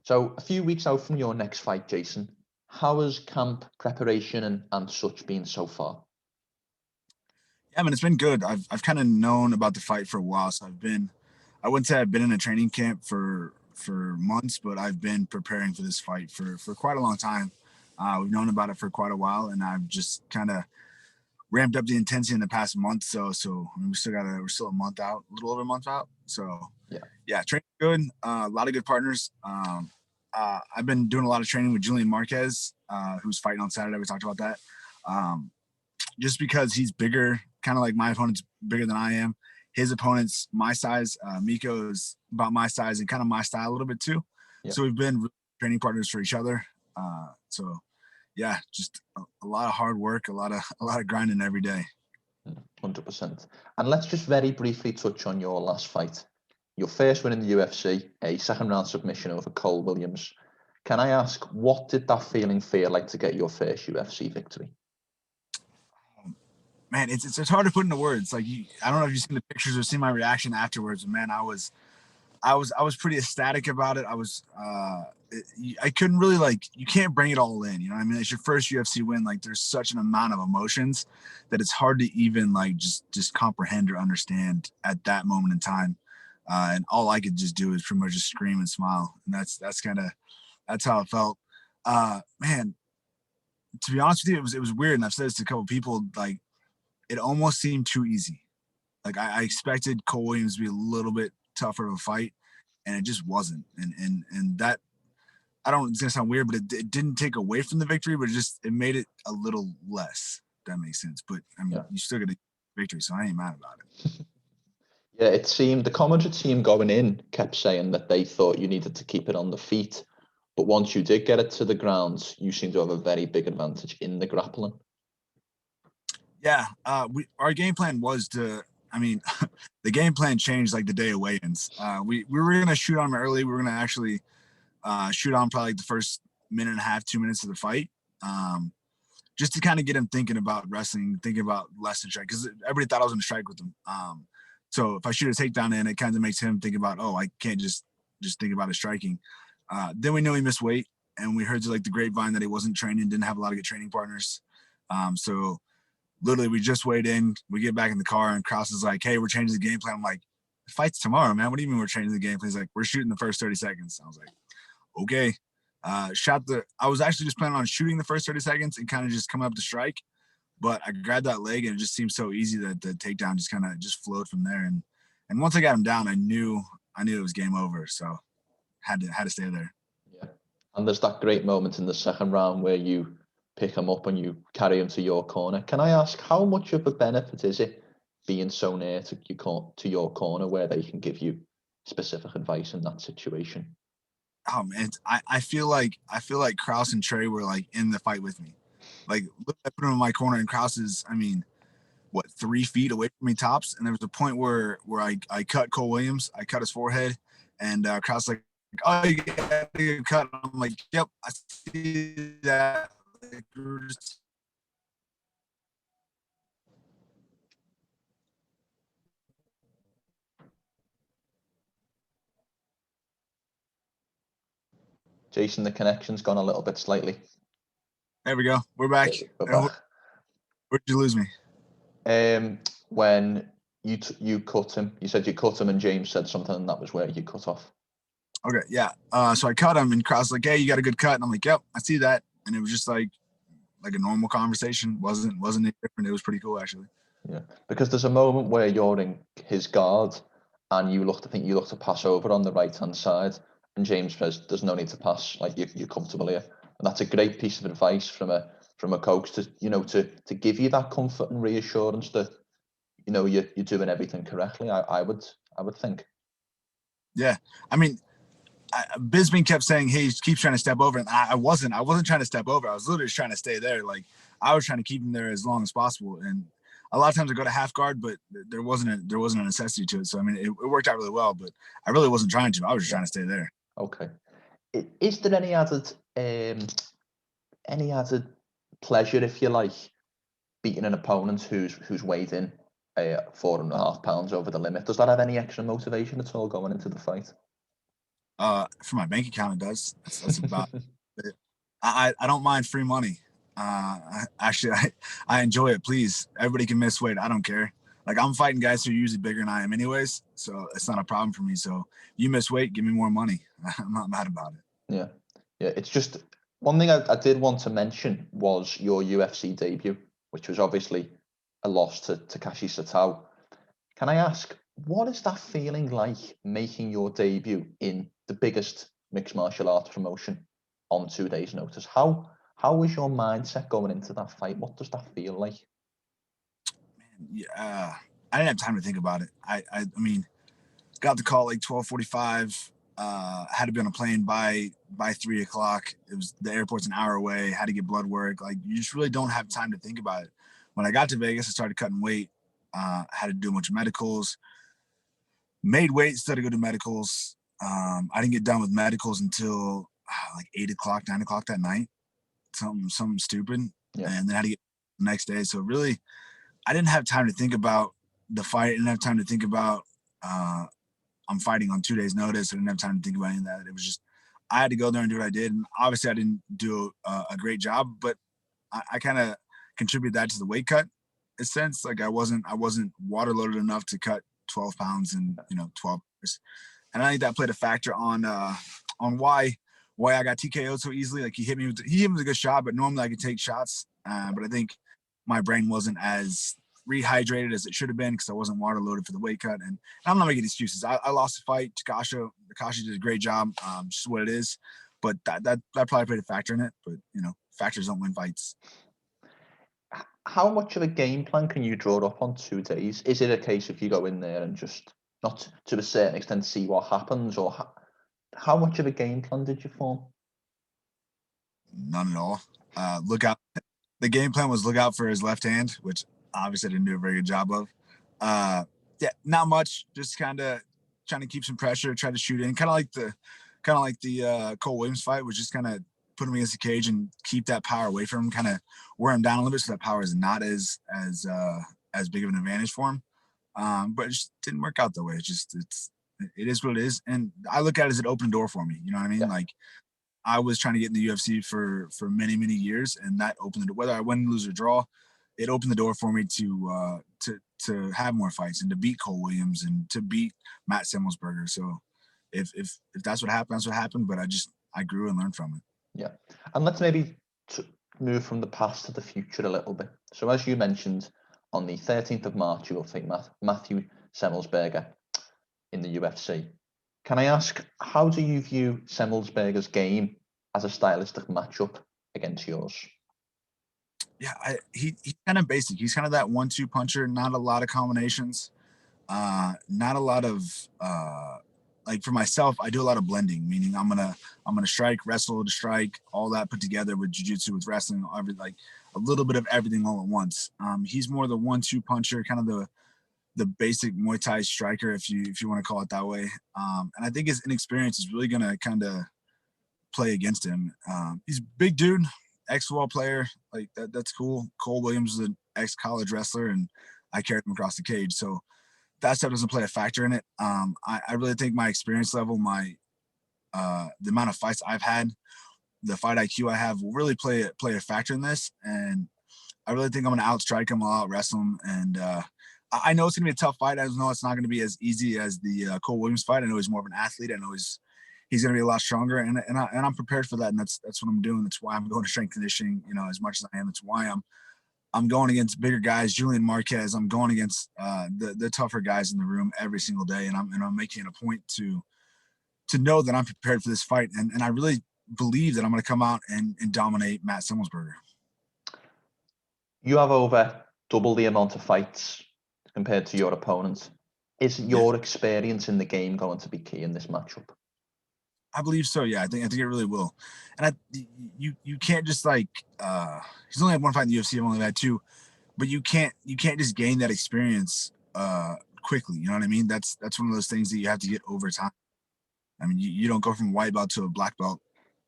So a few weeks out from your next fight, Jason, how has camp preparation and such been so far? Yeah, I mean, it's been good. I've kind of known about the fight for a while, so I wouldn't say I've been in a training camp for months, but I've been preparing for this fight for quite a long time. We've known about it for quite a while, and I've just kind of ramped up the intensity in the past month. So I mean, we're still a month out, a little over a month out. So Yeah. yeah, training good. A lot of good partners. I've been doing a lot of training with Julian Marquez, who's fighting on Saturday. We talked about that. Um, just because he's bigger, kind of like my opponent's bigger than I am. His opponent's my size. Miko is about my size and kind of my style a little bit too. Yeah. So we've been training partners for each other. So yeah, just a lot of hard work, a lot of grinding every day. 100%. And let's just very briefly touch on your last fight. Your first win in the UFC, a second round submission over Cole Williams. Can I ask, what did that feeling feel like to get your first UFC victory? Man, it's hard to put into words. Like I don't know if you've seen the pictures or seen my reaction afterwards. But man, I was pretty ecstatic about it. I couldn't really you can't bring it all in. You know what I mean? It's your first UFC win. Like there's such an amount of emotions that it's hard to even just comprehend or understand at that moment in time. And all I could just do is pretty much just scream and smile. And that's how it felt. Man, to be honest with you, it was weird. And I've said this to a couple people, like it almost seemed too easy. Like I expected Cole Williams to be a little bit tougher of a fight, and it just wasn't. And that I don't. It's gonna sound weird, but it didn't take away from the victory, but it made it a little less. If that makes sense. But I mean, Yeah. you still get a victory, so I ain't mad about it. Yeah, it seemed the commentary team going in kept saying that they thought you needed to keep it on the feet. But once you did get it to the ground, you seem to have a very big advantage in the grappling. Yeah, our game plan was to. I mean, the game plan changed like the day of weigh-ins. We were gonna shoot on him early. We were gonna actually shoot on probably like the first minute and a half, 2 minutes of the fight. Just to kind of get him thinking about wrestling, thinking about less than strike, because everybody thought I was going to strike with him. So if I shoot a takedown in, it kind of makes him think about, oh, I can't just think about his striking. Then we know he missed weight, and we heard like the grapevine that he wasn't training, didn't have a lot of good training partners. So literally, we just weighed in. We get back in the car, and Krause is like, "Hey, we're changing the game plan." I'm like, "The fight's tomorrow, man. What do you mean we're changing the game plan?" He's like, "We're shooting the first 30 seconds." I was like, "Okay." I was actually just planning on shooting the first 30 seconds and kind of just coming up to strike, but I grabbed that leg and it just seemed so easy that the takedown just kind of just flowed from there. And once I got him down, I knew it was game over. So had to stay there. Yeah. And there's that great moment in the second round where you pick him up and you carry him to your corner. Can I ask, how much of a benefit is it being so near to your corner where they can give you specific advice in that situation? Oh man, I feel like Krause and Trey were like in the fight with me. Like I put him in my corner and Krause is, I mean, what, 3 feet away from me tops. And there was a point where I cut Cole Williams, I cut his forehead, and Krause like, oh, you got to cut. I'm like, yep, I see that. Like, Jason, the connection's gone a little bit slightly. there we go. We're back. We're back. Where'd you lose me? When you cut him, you said you cut him, and James said something, and that was where you cut off. Okay, yeah. So I cut him, and Krause like, hey, you got a good cut, and I'm like, yep, I see that. And it was just like a normal conversation. Wasn't any different. It was pretty cool actually. Yeah, because there's a moment where you're in his guard, and you look to pass over on the right hand side, and James says, "There's no need to pass. Like you're comfortable here," and that's a great piece of advice from a coach to to give you that comfort and reassurance that you're doing everything correctly. I would think. Yeah, I mean, Bisbee kept saying, "Hey, he keeps trying to step over," and I wasn't trying to step over. I was literally just trying to stay there. Like I was trying to keep him there as long as possible. And a lot of times I go to half guard, but there wasn't a necessity to it. So I mean, it worked out really well. But I really wasn't trying to. I was just trying to stay there. Okay. Is there any added pleasure, if you like, beating an opponent who's weighed in 4.5 pounds over the limit? Does that have any extra motivation at all going into the fight? For my bank account, it does. That's about it. I don't mind free money. I enjoy it. Please, everybody can miss weight. I don't care. Like, I'm fighting guys who are usually bigger than I am anyways, so it's not a problem for me. So you miss weight, give me more money. I'm not mad about it. Yeah. Yeah. It's just one thing I did want to mention was your UFC debut, which was obviously a loss to Takashi Satao. Can I ask, what is that feeling like making your debut in the biggest mixed martial arts promotion on 2 days' notice? How was your mindset going into that fight? What does that feel like? Yeah, I didn't have time to think about it. I mean, got the call at like 12:45. Had to be on a plane by 3 o'clock. It was the airport's an hour away. Had to get blood work. Like, you just really don't have time to think about it. When I got to Vegas, I started cutting weight. Had to do a bunch of medicals. Made weight, instead of go to medicals. I didn't get done with medicals until like 8 o'clock, 9 o'clock that night. Something stupid, Yeah. and then had to get the next day. So really, I didn't have time to think about the fight. I didn't have time to think about I'm fighting on 2 days' notice. I didn't have time to think about any of that. It was just I had to go there and do what I did. And obviously, I didn't do a great job, but I kind of contributed that to the weight cut. In a sense, like, I wasn't water loaded enough to cut 12 pounds in 12 hours, and I think that played a factor on why I got TKO'd so easily. Like, he hit me with a good shot, but normally I could take shots. But I think my brain wasn't as rehydrated as it should have been because I wasn't water loaded for the weight cut. And I'm not making excuses. I lost the fight. Takashi did a great job. Just what it is. But that probably played a factor in it. But factors don't win fights. How much of a game plan can you draw up on 2 days? Is it a case of you go in there and just, not to a certain extent, see what happens, or how much of a game plan did you form? None at all. Look out. The game plan was look out for his left hand, which obviously I didn't do a very good job of. Yeah, not much. Just kind of trying to keep some pressure, try to shoot in, kind of like the Cole Williams fight, was just kind of put him against the cage and keep that power away from him, kind of wear him down a little bit so that power is not as big of an advantage for him. But it just didn't work out that way. It is what it is, and I look at it as an open door for me. You know what I mean? Yeah. Like, I was trying to get in the UFC for many, many years, and that opened it. Whether I win, lose, or draw, it opened the door for me to have more fights and to beat Cole Williams and to beat Matt Semelsberger. So if that's what happened, that's what happened. But I grew and learned from it. Yeah, and let's maybe move from the past to the future a little bit. So, as you mentioned, on the 13th of March, you will fight Matthew Semelsberger in the UFC. Can I ask, how do you view Semelsberger's game as a stylistic matchup against yours? Yeah, he's kind of basic. He's kind of that 1-2 puncher. Not a lot of combinations. Not a lot of like, for myself, I do a lot of blending. Meaning, I'm gonna strike, wrestle to strike, all that put together with jiu-jitsu, with wrestling, like a little bit of everything all at once. He's more the 1-2 puncher, kind of the basic Muay Thai striker, if you want to call it that way. And I think his inexperience is really gonna kind of play against him. He's a big dude, ex-football player, like that's cool. Cole Williams is an ex-college wrestler, and I carried him across the cage, so that stuff doesn't play a factor in it. I really think my experience level, the amount of fights I've had, the fight IQ I have, will really play a factor in this. And I really think I'm gonna outstrike him, I'll out wrestle him, and I know it's gonna be a tough fight. I know it's not gonna be as easy as the Cole Williams fight. I know he's more of an athlete. I know he's gonna be a lot stronger, and I'm prepared for that. And that's what I'm doing. That's why I'm going to strength conditioning, as much as I am. That's why I'm going against bigger guys, Julian Marquez. I'm going against the tougher guys in the room every single day, and I'm making it a point to know that I'm prepared for this fight, and I really believe that I'm going to come out and dominate Matt Semelsberger. You have over double the amount of fights compared to your opponent. Is your experience in the game going to be key in this matchup? I believe so. Yeah, I think it really will. And you can't just he's only had one fight in the UFC. I've only had two, but you can't just gain that experience quickly. You know what I mean? That's one of those things that you have to get over time. I mean, you don't go from white belt to a black belt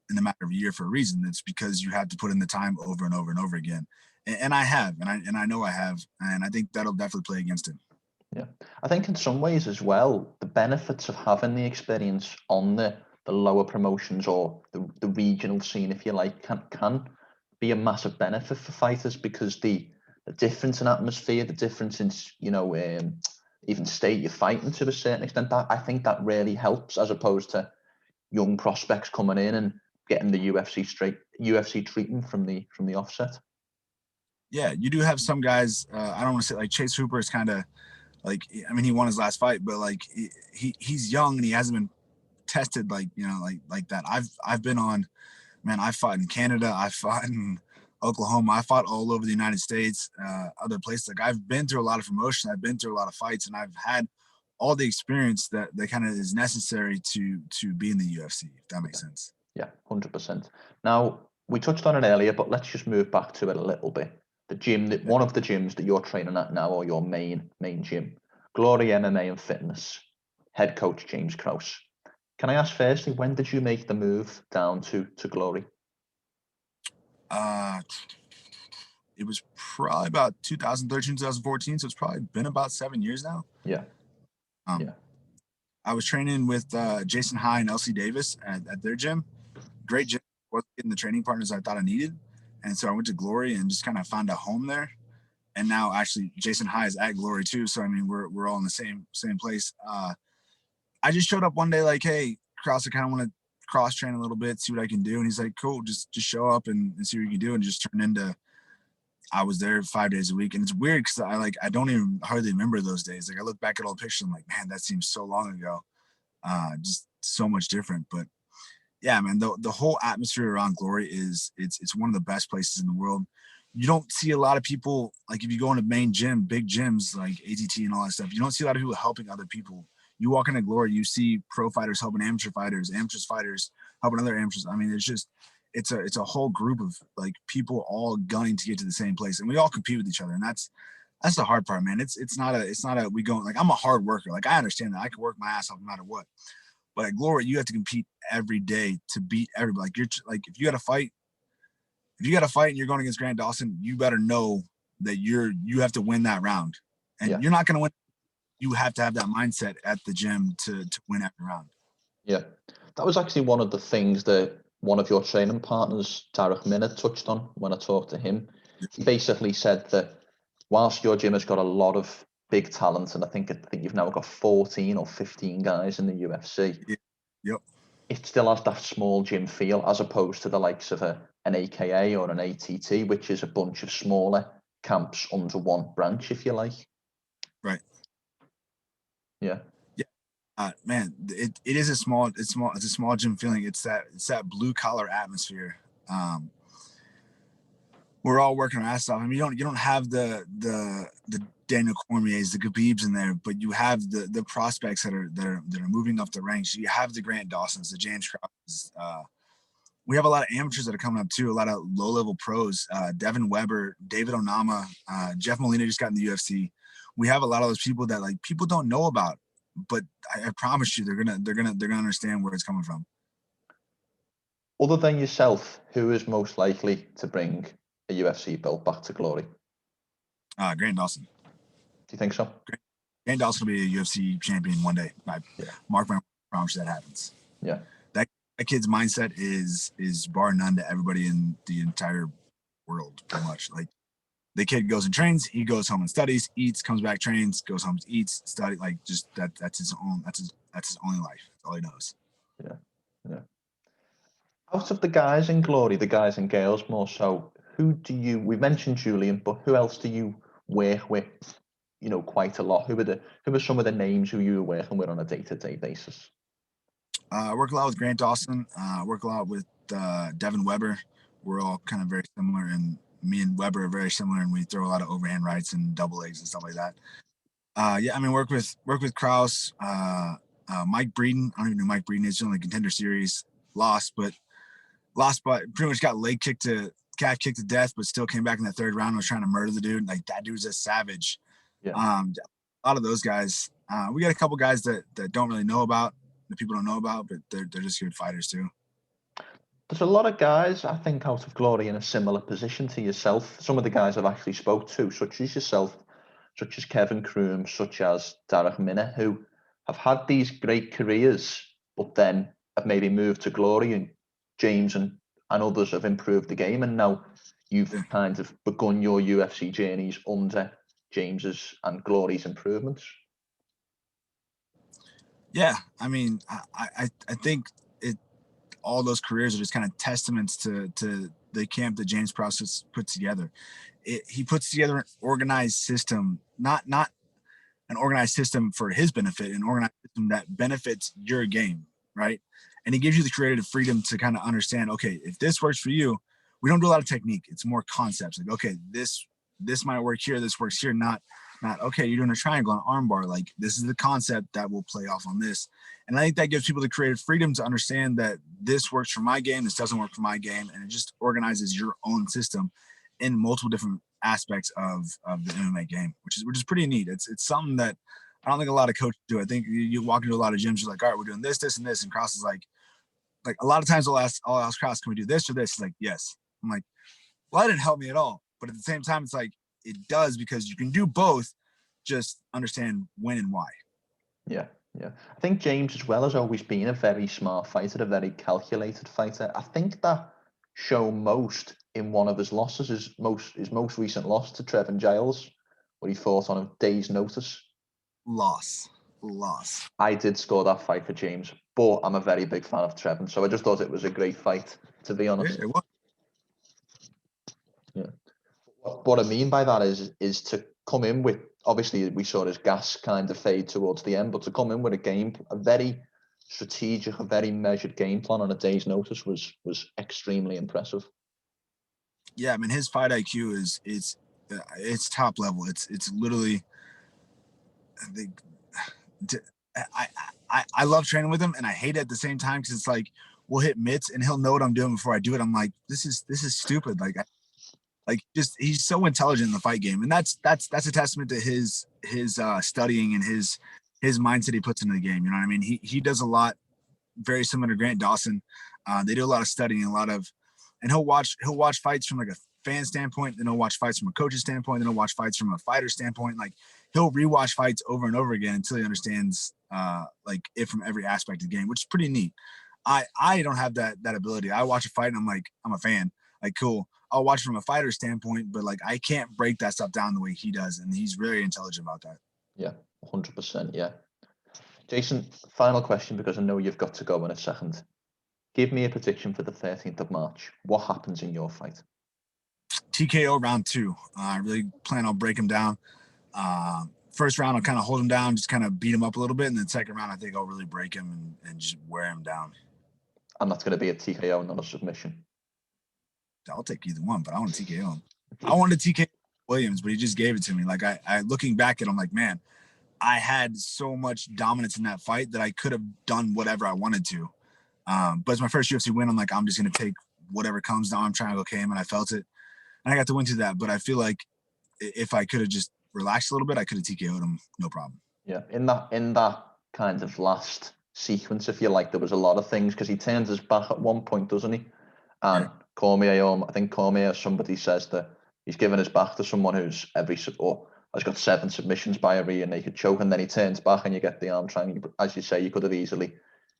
in a matter of a year for a reason. It's because you have to put in the time over and over and over again. And I have, and I know I have, and I think that'll definitely play against him. Yeah, I think in some ways as well, the benefits of having the experience on the lower promotions or the regional scene, if you like, can be a massive benefit for fighters, because the difference in atmosphere, the difference in, you know, even state you're fighting to a certain extent, that I think that really helps, as opposed to young prospects coming in and getting the UFC treatment from the offset. Yeah, you do have some guys. I don't want to say like Chase Hooper is kind of like, I mean, he won his last fight, but like he's young and he hasn't been tested like, you know, like that. I've been on, man, I fought in Canada, I fought in Oklahoma, I fought all over the United States, other places. Like I've been through a lot of promotion, I've been through a lot of fights, and I've had all the experience that kind of is necessary to be in the UFC, if that makes sense. Yeah, 100%. Now, we touched on it earlier, but let's just move back to it a little bit. The gym, that one of the gyms that you're training at now, or your main gym, Glory MMA and Fitness, head coach James Krause. Can I ask firstly, when did you make the move down to Glory? It was probably about 2013, 2014, so it's probably been about 7 years now. Yeah. Yeah. I was training with Jason High and LC Davis at their gym. Great gym. Wasn't getting the training partners I thought I needed. And so I went to Glory and just kind of found a home there. And now actually Jason High is at Glory too. So I mean we're all in the same place. I just showed up one day like, hey, Krause, I kind of want to cross train a little bit, see what I can do. And he's like, cool, just show up and see what you can do. And just turned into, I was there 5 days a week. And it's weird because I don't even hardly remember those days. Like I look back at all the pictures, I'm like, man, that seems so long ago. Just so much different. But yeah, man, the whole atmosphere around Glory is it's one of the best places in the world. You don't see a lot of people, like if you go into main gym, big gyms like ATT and all that stuff, you don't see a lot of people helping other people. You walk into Glory, you see pro fighters helping amateur fighters helping other amateurs. I mean, it's a whole group of like people all gunning to get to the same place, and we all compete with each other, and that's the hard part, man. It's not a we go, like I'm a hard worker, like I understand that I can work my ass off no matter what, but at Glory you have to compete every day to beat everybody. Like you're like if you got to fight and you're going against Grant Dawson, you better know that you have to win that round, and you're not going to win. You have to have that mindset at the gym to win every round. Yeah, that was actually one of the things that one of your training partners, Tarek Minna, touched on when I talked to him. He basically said that whilst your gym has got a lot of big talent, and I think you've now got 14 or 15 guys in the UFC. Yep. It still has that small gym feel, as opposed to the likes of an AKA or an ATT, which is a bunch of smaller camps under one branch, if you like. Right. Yeah. Man, it is a small gym feeling. It's that blue collar atmosphere. We're all working our ass off. I mean, you don't have the Daniel Cormiers, the Khabibs in there, but you have the prospects that are moving up the ranks. You have the Grant Dawsons, the James Krause. We have a lot of amateurs that are coming up too. A lot of low level pros. Devin Weber, David Onama, Jeff Molina just got in the UFC. We have a lot of those people that like people don't know about, but I promise you, they're gonna understand where it's coming from. Other than yourself, who is most likely to bring a UFC belt back to Glory? Grant Dawson. Do you think so? Grant Dawson will be a UFC champion one day. Mark my promise that happens. Yeah. That kid's mindset is bar none to everybody in the entire world, pretty much. Like the kid goes and trains, he goes home and studies, eats, comes back, trains, goes home, eats, study. Like just that's his only life. That's all he knows. Yeah. Out of the guys in Glory, the guys and girls more so, we mentioned Julian, but who else do you work with, quite a lot? Who are some of the names who you were working with on a day-to-day basis? I work a lot with Grant Dawson. I work a lot with Devin Weber. We're all kind of very similar, and me and Weber are very similar, and we throw a lot of overhand rights and double legs and stuff like that. I mean, work with Krause, Mike Breeden. I don't even know who Mike Breeden is. He's on the Contender Series. Lost, but pretty much got calf kicked to death, but still came back in the third round and was trying to murder the dude. Like that dude's a savage. Yeah. A lot of those guys. We got a couple guys that don't really know about, that people don't know about, but they're just good fighters too. There's a lot of guys, I think, out of Glory in a similar position to yourself. Some of the guys I've actually spoke to, such as yourself, such as Kevin Kroom, such as Tarek Minna, who have had these great careers, but then have maybe moved to glory, and James and others have improved the game, and now you've kind of begun your UFC journeys under James's and Glory's improvements. Yeah, I mean, I think all those careers are just kind of testaments to the camp that James Krause put together. He puts together an organized system, not an organized system for his benefit, an organized system that benefits your game, right? And he gives you the creative freedom to kind of understand, okay, if this works for you, we don't do a lot of technique. It's more concepts. Like, okay, this might work here, this works here, not okay, you're doing a triangle on armbar. Like, this is the concept that will play off on this. And I think that gives people the creative freedom to understand that this works for my game, this doesn't work for my game, and it just organizes your own system in multiple different aspects of the MMA game, which is pretty neat. It's something that I don't think a lot of coaches do. I think you walk into a lot of gyms, you're like, all right, we're doing this, and this, and Krause is like a lot of times I'll ask Krause, can we do this or this? He's like, yes. I'm like, well, that didn't help me at all. But at the same time, it's like, it does, because you can do both, just understand when and why. Yeah. I think James as well has always been a very smart fighter, a very calculated fighter. I think that shown most in one of his losses, his most recent loss to Trevin Giles, where he fought on a day's notice. Loss. I did score that fight for James, but I'm a very big fan of Trevin, so I just thought it was a great fight, to be honest. Yeah, it was. Yeah. What I mean by that is to come in with, obviously we saw his gas kind of fade towards the end, but to come in with a very strategic, a very measured game plan on a day's notice was extremely impressive. Yeah, I mean, his fight IQ it's top level. It's literally, I love training with him, and I hate it at the same time, because it's like we'll hit mitts and he'll know what I'm doing before I do it. I'm like, this is stupid. Just he's so intelligent in the fight game, and that's a testament to his studying and his mindset he puts into the game. You know what I mean? He does a lot very similar to Grant Dawson. They do a lot of studying, and he'll watch fights from like a fan standpoint, then he'll watch fights from a coach's standpoint, then he'll watch fights from a fighter standpoint. Like, he'll rewatch fights over and over again until he understands it from every aspect of the game, which is pretty neat. I don't have that ability. I watch a fight and I'm like, I'm a fan. Like, cool. I'll watch from a fighter standpoint, but like, I can't break that stuff down the way he does, and he's very intelligent about that. Yeah, 100%. Yeah. Jason, final question, because I know you've got to go in a second. Give me a prediction for the 13th of March. What happens in your fight? TKO round 2. I really plan on break him down. First round, I'll kind of hold him down, just kind of beat him up a little bit, and then second round, I think I'll really break him and just wear him down. And that's going to be a TKO, not a submission. I'll take either one, but I want to TKO him. I wanted to TKO Williams, but he just gave it to me. Like, I looking back at him, like, man, I had so much dominance in that fight that I could have done whatever I wanted to. But it's my first UFC win. I'm like, I'm just going to take whatever comes down. I'm trying to go came, and I felt it. And I got to win to that. But I feel like if I could have just relaxed a little bit, I could have TKO'd him, no problem. Yeah, in that kind of last sequence, if you like, there was a lot of things, because he turns his back at one point, doesn't he? And Cormier, I think Cormier, somebody says that he's given his back to someone who's has got 7 submissions by a rear naked choke, and then he turns back and you get the arm triangle. As you say, you could have easily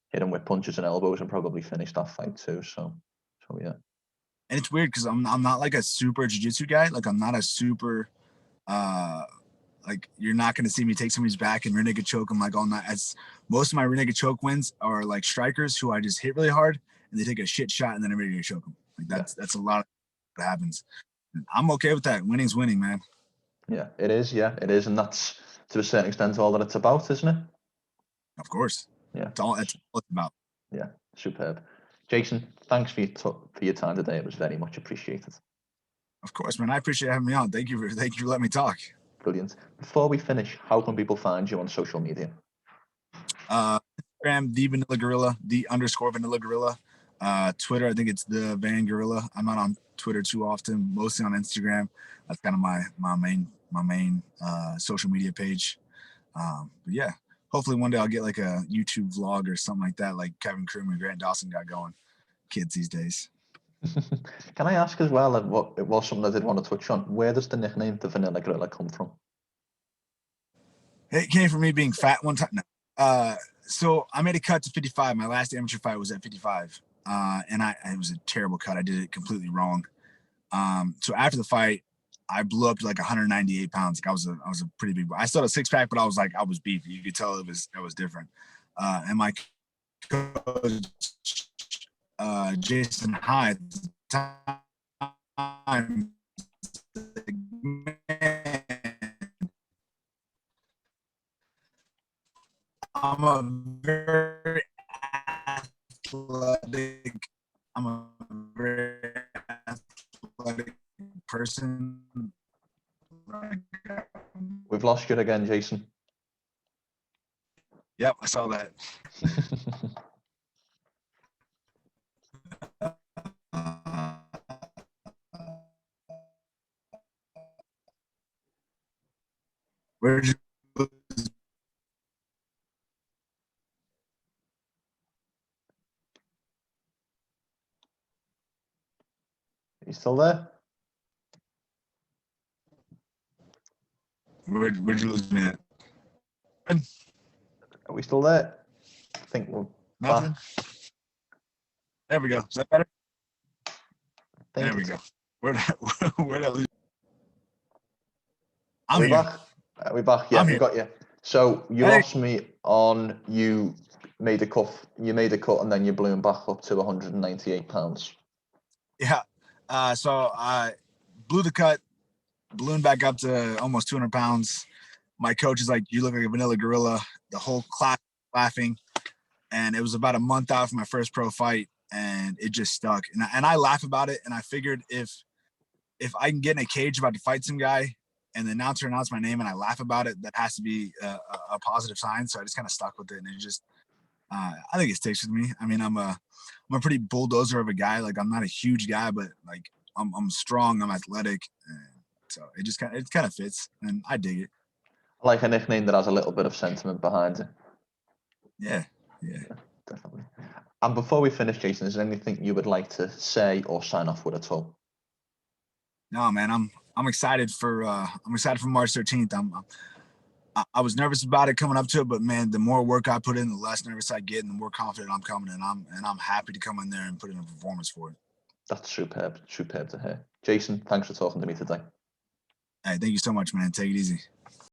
hit him with punches and elbows and probably finished that fight too. So yeah. And it's weird, because I'm not like a super jiu-jitsu guy. Like, I'm not a super like, you're not going to see me take somebody's back and rear naked choke them like all night. As most of my rear naked choke wins are like strikers who I just hit really hard and they take a shit shot and then I'm ready to choke them. Like, that's a lot of what happens. And I'm okay with that. Winning's winning, man. Yeah, it is. Yeah, it is. And that's, to a certain extent, all that it's about, isn't it? Of course. Yeah. That's all it's about. Yeah, superb. Jason, thanks for your time today. It was very much appreciated. Of course, man. I appreciate having me on. Thank you for letting me talk. Brilliant. Before we finish, how can people find you on social media? Instagram, the Vanilla Gorilla, the _ Vanilla Gorilla. Twitter, I think it's the Van Gorilla. I'm not on Twitter too often, mostly on Instagram. That's kind of my main social media page. But yeah, hopefully one day I'll get like a YouTube vlog or something like that, like Kevin Krum and Grant Dawson got going. Kids these days. Can I ask as well, and what it was something I did want to touch on, where does the nickname the Vanilla Gorilla come from? It came from me being fat one time. No. So I made a cut to 55. My last amateur fight was at 55. And it was a terrible cut. I did it completely wrong. So after the fight, I blew up to like 198 pounds. Like I was a pretty big boy. I still had a six pack, but I was beefy. You could tell it was different. And my coach, Jason Hyde, at the time, man, I'm a very athletic. I'm a very athletic person. We've lost you again, Jason. Yep, I saw that. Where'd you lose? You still there? Where'd you lose me at? Are we still there? I think we're Nothing. back. There we go. Is that better? Think There we it's- go. Where'd I lose? Are I'm we here. back? Are we back? Yeah, I'm we here. got you. So you Hey. lost me on you made a cut. You made a cut and then you blew him back up to 198 pounds. Yeah. So I blew the cut, ballooned back up to almost 200 pounds. My coach is like, "You look like a vanilla gorilla." The whole class laughing. And it was about a month out from my first pro fight, and it just stuck. And I laugh about it. And I figured if I can get in a cage about to fight some guy, and the announcer announced my name and I laugh about it, that has to be a positive sign. So I just kind of stuck with it, and it just I think it sticks with me. I mean, I'm a pretty bulldozer of a guy. Like I'm not a huge guy, but like I'm strong, I'm athletic, and so it kind of fits, and I dig it. I like a nickname that has a little bit of sentiment behind it. Yeah. Definitely. And before we finish, Jason, is there anything you would like to say or sign off with at all? No, man, I'm excited for March 13th. I was nervous about it coming up to it, but man, the more work I put in, the less nervous I get, and the more confident I'm coming. And I'm happy to come in there and put in a performance for it. That's superb to hear. Jason, thanks for talking to me today. Hey, thank you so much, man. Take it easy.